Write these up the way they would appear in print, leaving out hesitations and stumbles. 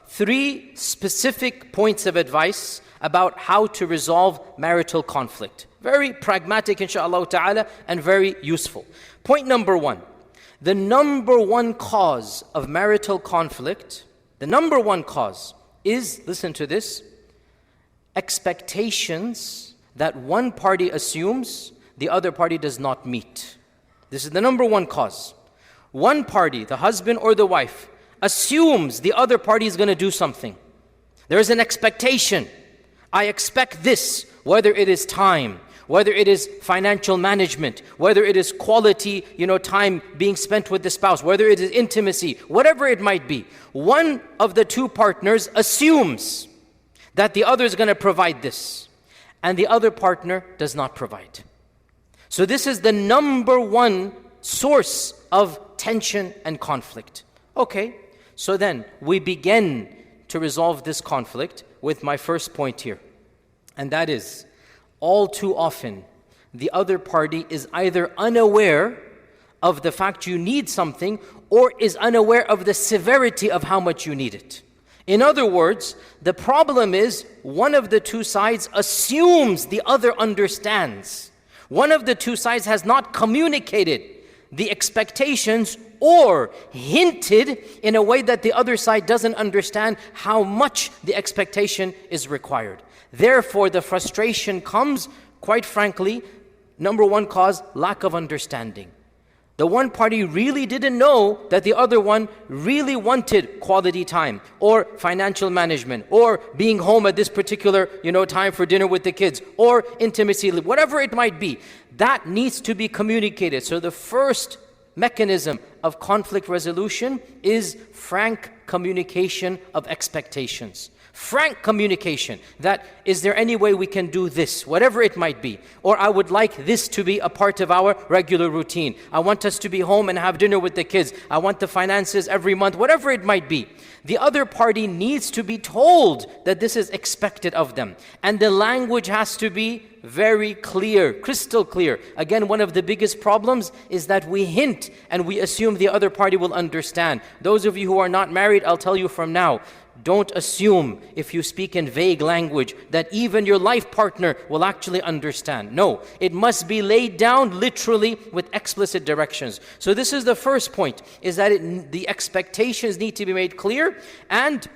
3 specific points of advice about how to resolve marital conflict. Very pragmatic, inshaAllah ta'ala, and very useful. Point number 1. The number 1 cause of marital conflict, the number 1 cause is, listen to this, expectations that one party assumes the other party does not meet. This is the number 1 cause. One party, the husband or the wife, assumes the other party is going to do something. There is an expectation. I expect this, whether it is time, whether it is financial management, whether it is quality, time being spent with the spouse, whether it is intimacy, whatever it might be. One of the 2 partners assumes that the other is going to provide this, and the other partner does not provide. So this is the number 1 source of tension and conflict. Okay, so then we begin to resolve this conflict with my first point here. And that is, all too often, the other party is either unaware of the fact you need something or is unaware of the severity of how much you need it. In other words, the problem is one of the 2 sides assumes the other understands. One of the 2 sides has not communicated the expectations or hinted in a way that the other side doesn't understand how much the expectation is required. Therefore, the frustration comes, quite frankly, number 1 cause, lack of understanding. The one party really didn't know that the other one really wanted quality time or financial management or being home at this particular, time for dinner with the kids or intimacy, whatever it might be. That needs to be communicated. So the first mechanism of conflict resolution is frank communication of expectations. Frank communication that, is there any way we can do this, whatever it might be, or I would like this to be a part of our regular routine. I want us to be home and have dinner with the kids. I want the finances every month, whatever it might be. The other party needs to be told that this is expected of them. And the language has to be very clear, crystal clear. Again, one of the biggest problems is that we hint and we assume the other party will understand. Those of you who are not married, I'll tell you from now, don't assume if you speak in vague language that even your life partner will actually understand. No, it must be laid down literally with explicit directions. So this is the first point, is that the expectations need to be made clear, and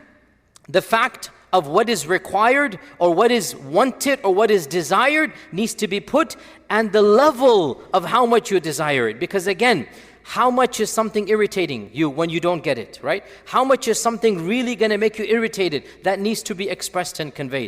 the fact of what is required or what is wanted or what is desired needs to be put, and the level of how much you desire it. Because again, how much is something irritating you when you don't get it, right? How much is something really going to make you irritated? That needs to be expressed and conveyed.